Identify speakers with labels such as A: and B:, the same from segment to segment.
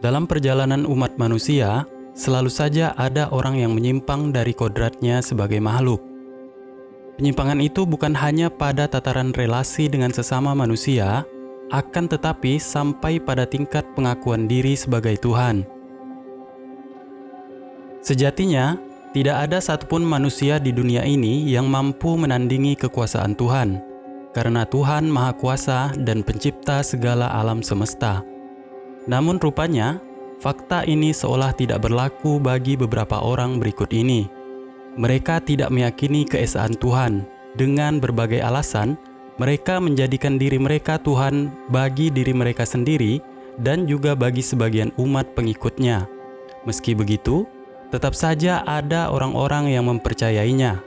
A: Dalam perjalanan umat manusia, selalu saja ada orang yang menyimpang dari kodratnya sebagai makhluk. Penyimpangan itu bukan hanya pada tataran relasi dengan sesama manusia, akan tetapi sampai pada tingkat pengakuan diri sebagai Tuhan. Sejatinya, tidak ada satupun manusia di dunia ini yang mampu menandingi kekuasaan Tuhan, karena Tuhan Maha Kuasa dan Pencipta segala alam semesta. Namun rupanya, fakta ini seolah tidak berlaku bagi beberapa orang berikut ini. Mereka tidak meyakini keesaan Tuhan. Dengan berbagai alasan, mereka menjadikan diri mereka Tuhan bagi diri mereka sendiri dan juga bagi sebagian umat pengikutnya. Meski begitu, tetap saja ada orang-orang yang mempercayainya.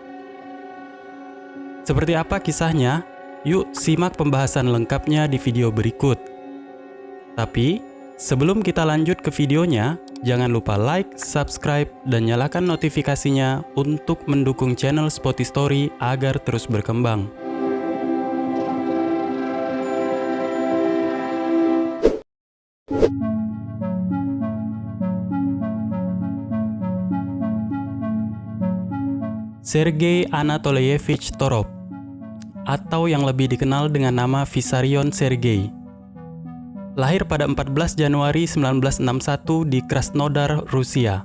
A: Seperti apa kisahnya? Yuk simak pembahasan lengkapnya di video berikut. Tapi, sebelum kita lanjut ke videonya, jangan lupa like, subscribe, dan nyalakan notifikasinya untuk mendukung channel Spotty Story agar terus berkembang. Sergei Anatolyevich Torok, atau yang lebih dikenal dengan nama Vissarion Sergei, lahir pada 14 Januari 1961 di Krasnodar, Rusia.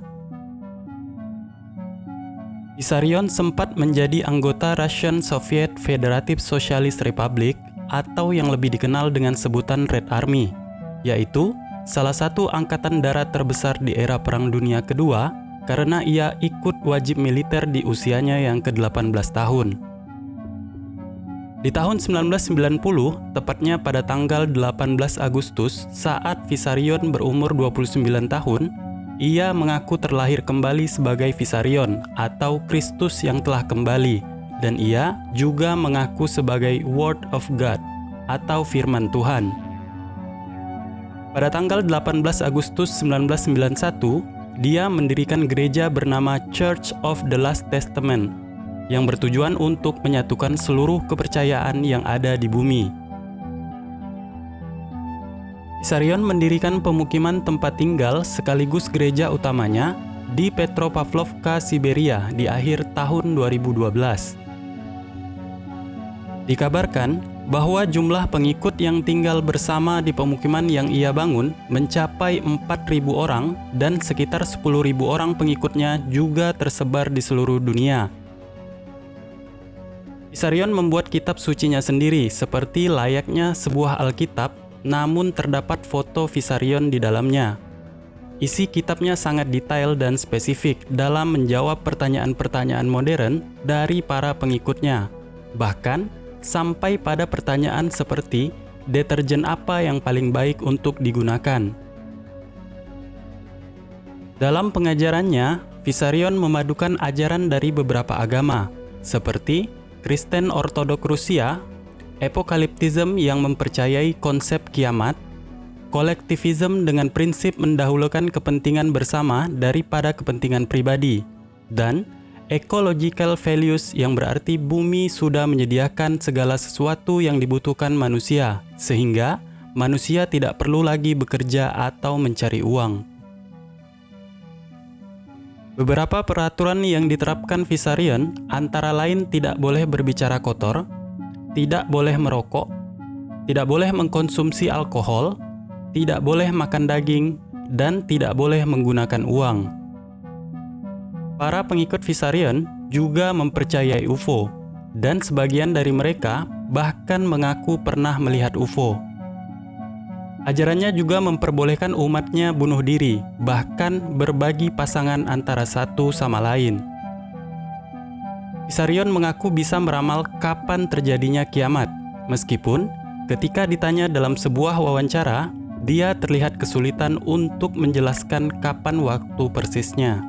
A: Vissarion sempat menjadi anggota Russian Soviet Federative Socialist Republic atau yang lebih dikenal dengan sebutan Red Army, yaitu salah satu angkatan darat terbesar di era Perang Dunia Kedua karena ia ikut wajib militer di usianya yang ke-18 tahun. Di tahun 1990, tepatnya pada tanggal 18 Agustus, saat Vissarion berumur 29 tahun, ia mengaku terlahir kembali sebagai Vissarion atau Kristus yang telah kembali, dan ia juga mengaku sebagai Word of God atau firman Tuhan. Pada tanggal 18 Agustus 1991, dia mendirikan gereja bernama Church of the Last Testament, yang bertujuan untuk menyatukan seluruh kepercayaan yang ada di bumi. Vissarion mendirikan pemukiman tempat tinggal sekaligus gereja utamanya di Petropavlovka, Siberia di akhir tahun 2012. Dikabarkan bahwa jumlah pengikut yang tinggal bersama di pemukiman yang ia bangun mencapai 4.000 orang dan sekitar 10.000 orang pengikutnya juga tersebar di seluruh dunia. Vissarion membuat kitab sucinya sendiri seperti layaknya sebuah Alkitab, namun terdapat foto Vissarion di dalamnya. Isi kitabnya sangat detail dan spesifik dalam menjawab pertanyaan-pertanyaan modern dari para pengikutnya. Bahkan, sampai pada pertanyaan seperti deterjen apa yang paling baik untuk digunakan. Dalam pengajarannya, Vissarion memadukan ajaran dari beberapa agama, seperti Kristen Ortodok Rusia, apokaliptisme yang mempercayai konsep kiamat, kolektivisme dengan prinsip mendahulukan kepentingan bersama daripada kepentingan pribadi, dan ecological values yang berarti bumi sudah menyediakan segala sesuatu yang dibutuhkan manusia, sehingga manusia tidak perlu lagi bekerja atau mencari uang. Beberapa peraturan yang diterapkan Vissarion antara lain tidak boleh berbicara kotor, tidak boleh merokok, tidak boleh mengkonsumsi alkohol, tidak boleh makan daging, dan tidak boleh menggunakan uang. Para pengikut Vissarion juga mempercayai UFO, dan sebagian dari mereka bahkan mengaku pernah melihat UFO. Ajarannya juga memperbolehkan umatnya bunuh diri, bahkan berbagi pasangan antara satu sama lain. Vissarion mengaku bisa meramal kapan terjadinya kiamat, meskipun ketika ditanya dalam sebuah wawancara, dia terlihat kesulitan untuk menjelaskan kapan waktu persisnya.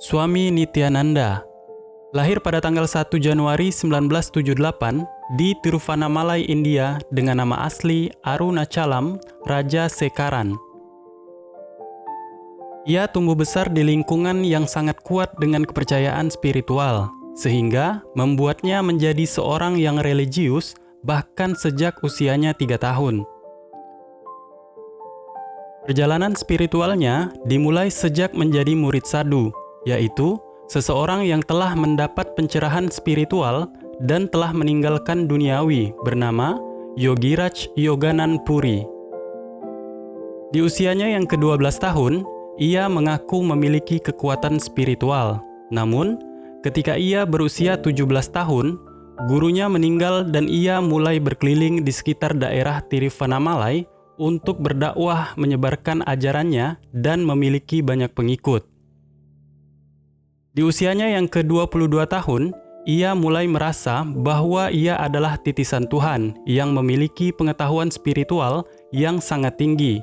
A: Swami Nityananda, lahir pada tanggal 1 Januari 1978 di Tiruvannamalai, India dengan nama asli Arunachalam Raja Sekaran. Ia tumbuh besar di lingkungan yang sangat kuat dengan kepercayaan spiritual, sehingga membuatnya menjadi seorang yang religius bahkan sejak usianya 3 tahun. Perjalanan spiritualnya dimulai sejak menjadi murid sadhu, yaitu seseorang yang telah mendapat pencerahan spiritual dan telah meninggalkan duniawi bernama Yogiraj Yoganand Puri. Di usianya yang ke-12 tahun, ia mengaku memiliki kekuatan spiritual. Namun, ketika ia berusia 17 tahun, gurunya meninggal dan ia mulai berkeliling di sekitar daerah Tiruvannamalai untuk berdakwah menyebarkan ajarannya dan memiliki banyak pengikut. Di usianya yang ke-22 tahun, ia mulai merasa bahwa ia adalah titisan Tuhan yang memiliki pengetahuan spiritual yang sangat tinggi.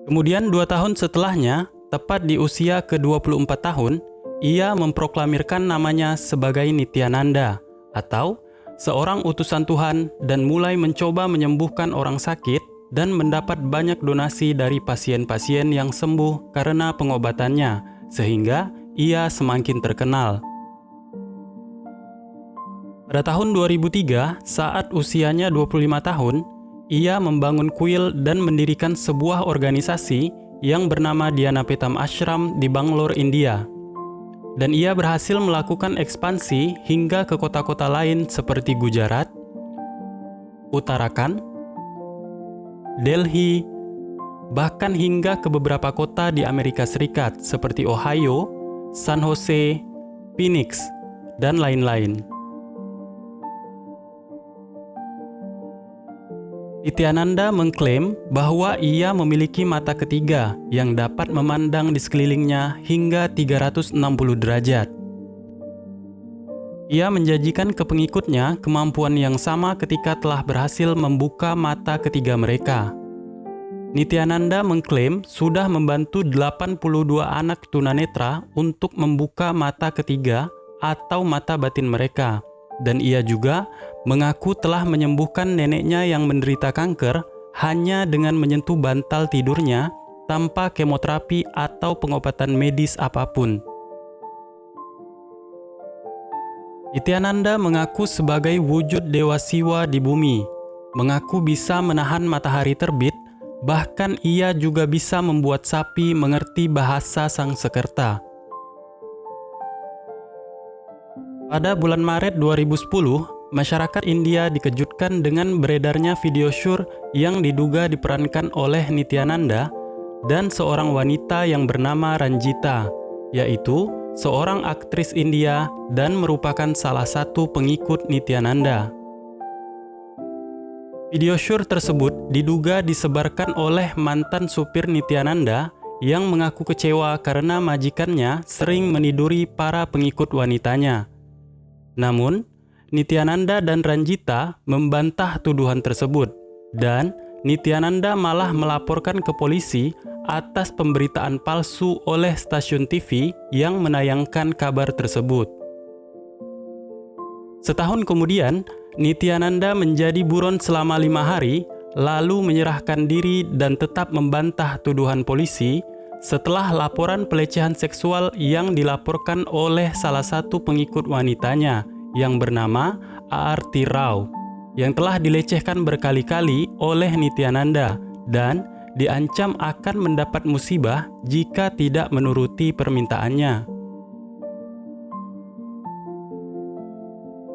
A: Kemudian 2 tahun setelahnya, tepat di usia ke-24 tahun, ia memproklamirkan namanya sebagai Nityananda atau seorang utusan Tuhan dan mulai mencoba menyembuhkan orang sakit dan mendapat banyak donasi dari pasien-pasien yang sembuh karena pengobatannya, sehingga ia semakin terkenal. Pada tahun 2003, saat usianya 25 tahun, ia membangun kuil dan mendirikan sebuah organisasi yang bernama Dhyanapetam Ashram di Bangalore, India. Dan ia berhasil melakukan ekspansi hingga ke kota-kota lain seperti Gujarat, Uttarakhand, Delhi, bahkan hingga ke beberapa kota di Amerika Serikat seperti Ohio, San Jose, Phoenix, dan lain-lain. Nityananda mengklaim bahwa ia memiliki mata ketiga yang dapat memandang di sekelilingnya hingga 360 derajat. Ia menjanjikan ke pengikutnya kemampuan yang sama ketika telah berhasil membuka mata ketiga mereka. Nityananda mengklaim sudah membantu 82 anak tunanetra untuk membuka mata ketiga atau mata batin mereka. Dan ia juga mengaku telah menyembuhkan neneknya yang menderita kanker hanya dengan menyentuh bantal tidurnya tanpa kemoterapi atau pengobatan medis apapun. Nityananda mengaku sebagai wujud Dewa Siwa di bumi, mengaku bisa menahan matahari terbit, bahkan ia juga bisa membuat sapi mengerti bahasa Sangsekerta. Pada bulan Maret 2010, masyarakat India dikejutkan dengan beredarnya video syur yang diduga diperankan oleh Nityananda dan seorang wanita yang bernama Ranjita, yaitu seorang aktris India dan merupakan salah satu pengikut Nityananda. Video syur tersebut diduga disebarkan oleh mantan supir Nityananda yang mengaku kecewa karena majikannya sering meniduri para pengikut wanitanya. Namun, Nityananda dan Ranjita membantah tuduhan tersebut, dan Nityananda malah melaporkan ke polisi atas pemberitaan palsu oleh stasiun TV yang menayangkan kabar tersebut. Setahun kemudian, Nityananda menjadi buron selama 5 hari, lalu menyerahkan diri dan tetap membantah tuduhan polisi setelah laporan pelecehan seksual yang dilaporkan oleh salah satu pengikut wanitanya yang bernama Aarti Rao, yang telah dilecehkan berkali-kali oleh Nityananda dan diancam akan mendapat musibah jika tidak menuruti permintaannya.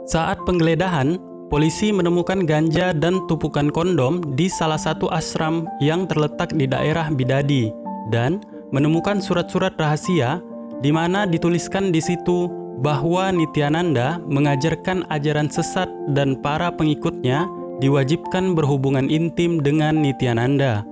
A: Saat penggeledahan, polisi menemukan ganja dan tumpukan kondom di salah satu ashram yang terletak di daerah Bidadi dan menemukan surat-surat rahasia di mana dituliskan di situ bahwa Nityananda mengajarkan ajaran sesat dan para pengikutnya diwajibkan berhubungan intim dengan Nityananda.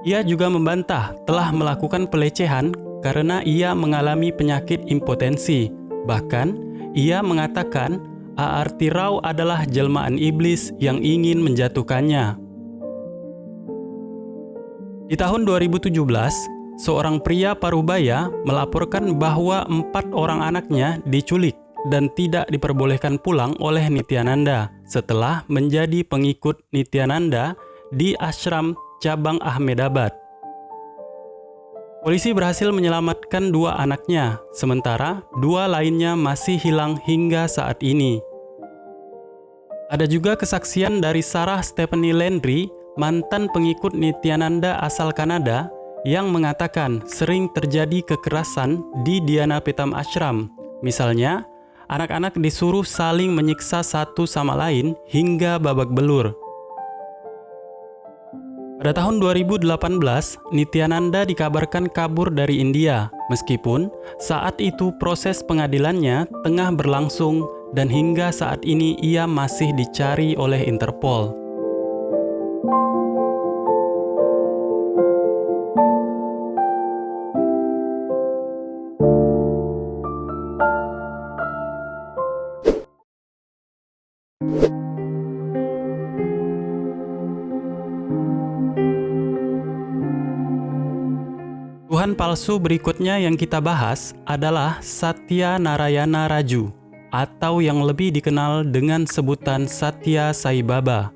A: Ia juga membantah telah melakukan pelecehan karena ia mengalami penyakit impotensi. Bahkan, ia mengatakan Aarti Rao adalah jelmaan iblis yang ingin menjatuhkannya. Di tahun 2017, seorang pria parubaya melaporkan bahwa 4 orang anaknya diculik dan tidak diperbolehkan pulang oleh Nityananda setelah menjadi pengikut Nityananda di ashram cabang Ahmedabad. Polisi berhasil menyelamatkan 2 anaknya, sementara 2 lainnya masih hilang hingga saat ini. Ada juga kesaksian dari Sarah Stephanie Landry, mantan pengikut Nityananda asal Kanada, yang mengatakan sering terjadi kekerasan di Dhyana Pitam Ashram. Misalnya, anak-anak disuruh saling menyiksa satu sama lain hingga babak belur. Pada tahun 2018, Nityananda dikabarkan kabur dari India, meskipun saat itu proses pengadilannya tengah berlangsung dan hingga saat ini ia masih dicari oleh Interpol. Tuhan palsu berikutnya yang kita bahas adalah Satya Narayana Raju, atau yang lebih dikenal dengan sebutan Satya Sai Baba.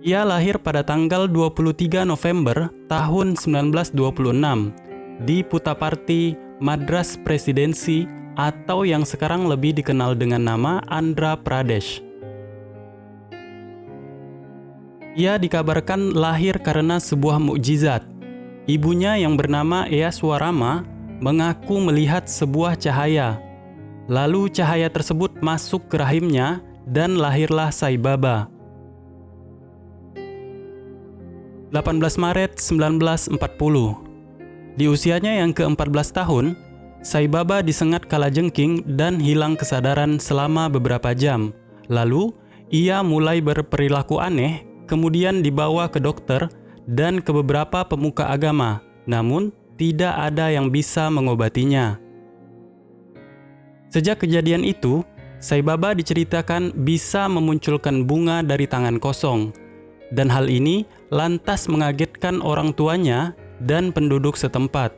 A: Ia lahir pada tanggal 23 November tahun 1926 di Puttaparthi, Madras Presidensi, atau yang sekarang lebih dikenal dengan nama Andhra Pradesh. Ia dikabarkan lahir karena sebuah mukjizat. Ibunya yang bernama Eyaswarama mengaku melihat sebuah cahaya. Lalu cahaya tersebut masuk ke rahimnya dan lahirlah Sai Baba. 18 Maret 1940. Di usianya yang ke-14 tahun, Sai Baba disengat kalajengking dan hilang kesadaran selama beberapa jam. Lalu, ia mulai berperilaku aneh, kemudian dibawa ke dokter dan ke beberapa pemuka agama, namun tidak ada yang bisa mengobatinya. Sejak kejadian itu, Sai Baba diceritakan bisa memunculkan bunga dari tangan kosong, dan hal ini lantas mengagetkan orang tuanya dan penduduk setempat.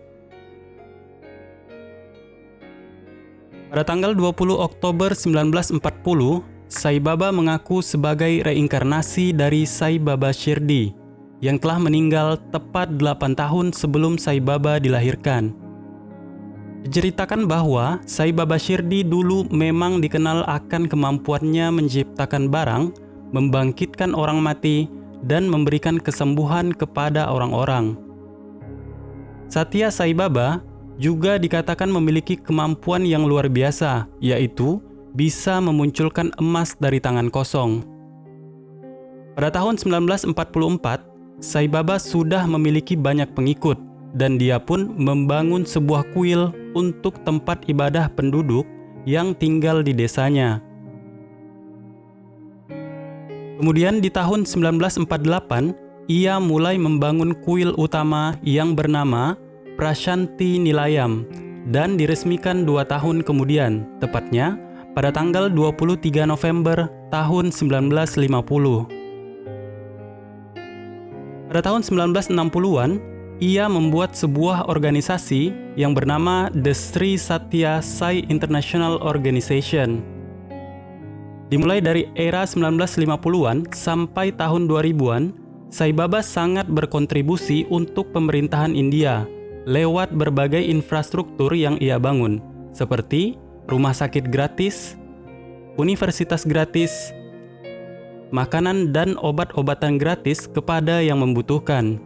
A: Pada tanggal 20 Oktober 1940, Sai Baba mengaku sebagai reinkarnasi dari Sai Baba Shirdi yang telah meninggal tepat 8 tahun sebelum Sai Baba dilahirkan. Diceritakan bahwa Sai Baba Shirdi dulu memang dikenal akan kemampuannya menciptakan barang, membangkitkan orang mati, dan memberikan kesembuhan kepada orang-orang. Satya Sai Baba juga dikatakan memiliki kemampuan yang luar biasa, yaitu bisa memunculkan emas dari tangan kosong. Pada tahun 1944, Sai Baba sudah memiliki banyak pengikut dan dia pun membangun sebuah kuil untuk tempat ibadah penduduk yang tinggal di desanya. Kemudian di tahun 1948, ia mulai membangun kuil utama yang bernama Prashanti Nilayam dan diresmikan 2 tahun kemudian, tepatnya pada tanggal 23 November tahun 1950. Pada tahun 1960-an, ia membuat sebuah organisasi yang bernama The Sri Satya Sai International Organization. Dimulai dari era 1950-an sampai tahun 2000-an, Sai Baba sangat berkontribusi untuk pemerintahan India lewat berbagai infrastruktur yang ia bangun, seperti rumah sakit gratis, universitas gratis, makanan dan obat-obatan gratis kepada yang membutuhkan.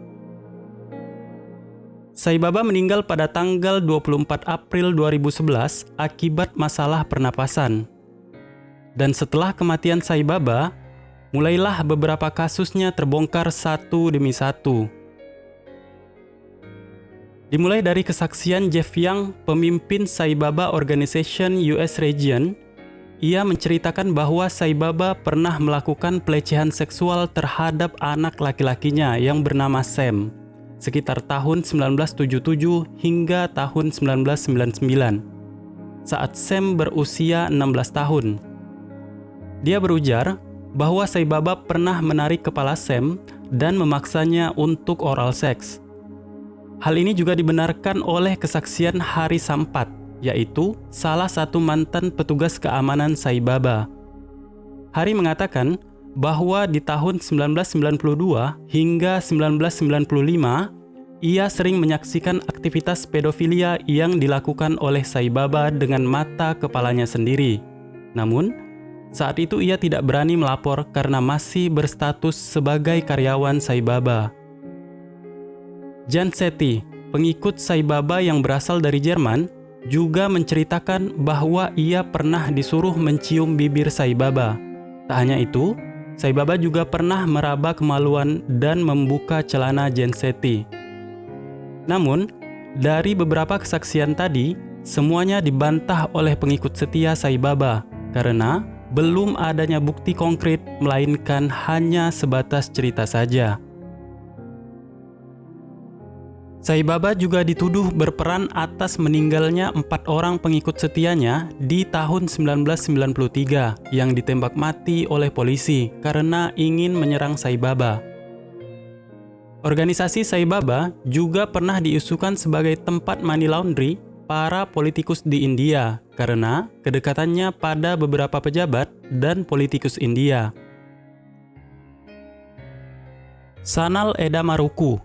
A: Sai Baba meninggal pada tanggal 24 April 2011 akibat masalah pernapasan. Dan setelah kematian Sai Baba, mulailah beberapa kasusnya terbongkar satu demi satu. Dimulai dari kesaksian Jeff Young, pemimpin Sai Baba Organization US Region. Ia menceritakan bahwa Sai Baba pernah melakukan pelecehan seksual terhadap anak laki-lakinya yang bernama Sam, sekitar tahun 1977 hingga tahun 1999, saat Sam berusia 16 tahun. Dia berujar bahwa Sai Baba pernah menarik kepala Sam dan memaksanya untuk oral seks. Hal ini juga dibenarkan oleh kesaksian Hari Sampat, yaitu salah satu mantan petugas keamanan Sai Baba. Hari mengatakan bahwa di tahun 1992 hingga 1995, ia sering menyaksikan aktivitas pedofilia yang dilakukan oleh Sai Baba dengan mata kepalanya sendiri. Namun, saat itu ia tidak berani melapor karena masih berstatus sebagai karyawan Sai Baba. Jan Sethi, pengikut Sai Baba yang berasal dari Jerman, juga menceritakan bahwa ia pernah disuruh mencium bibir Sai Baba. Tak hanya itu, Sai Baba juga pernah meraba kemaluan dan membuka celana Jan Sethi. Namun, dari beberapa kesaksian tadi, semuanya dibantah oleh pengikut setia Sai Baba karena belum adanya bukti konkret, melainkan hanya sebatas cerita saja. Sai Baba juga dituduh berperan atas meninggalnya 4 orang pengikut setianya di tahun 1993 yang ditembak mati oleh polisi karena ingin menyerang Sai Baba. Organisasi Sai Baba juga pernah diisukan sebagai tempat money laundry para politikus di India karena kedekatannya pada beberapa pejabat dan politikus India. Sanal Edamaruku,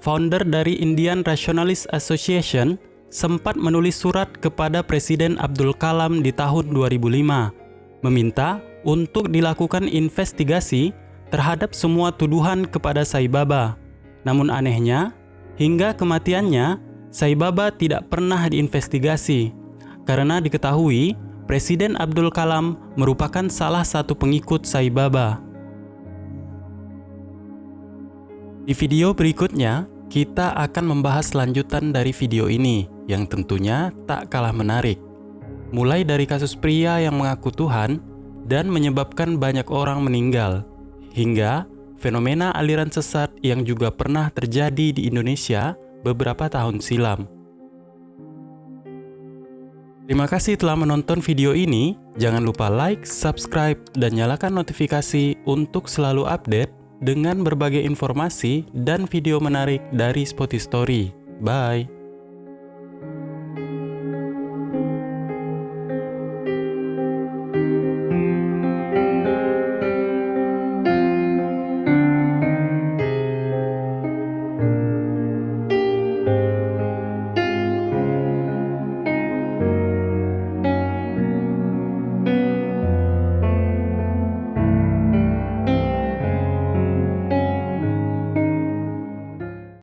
A: founder dari Indian Rationalist Association, sempat menulis surat kepada Presiden Abdul Kalam di tahun 2005, meminta untuk dilakukan investigasi terhadap semua tuduhan kepada Sai Baba. Namun anehnya, hingga kematiannya, Sai Baba tidak pernah diinvestigasi, karena diketahui Presiden Abdul Kalam merupakan salah satu pengikut Sai Baba. Di video berikutnya, kita akan membahas lanjutan dari video ini yang tentunya tak kalah menarik. Mulai dari kasus pria yang mengaku Tuhan dan menyebabkan banyak orang meninggal, hingga fenomena aliran sesat yang juga pernah terjadi di Indonesia beberapa tahun silam. Terima kasih telah menonton video ini. Jangan lupa like, subscribe, dan nyalakan notifikasi untuk selalu update dengan berbagai informasi dan video menarik dari Spotify Story. Bye!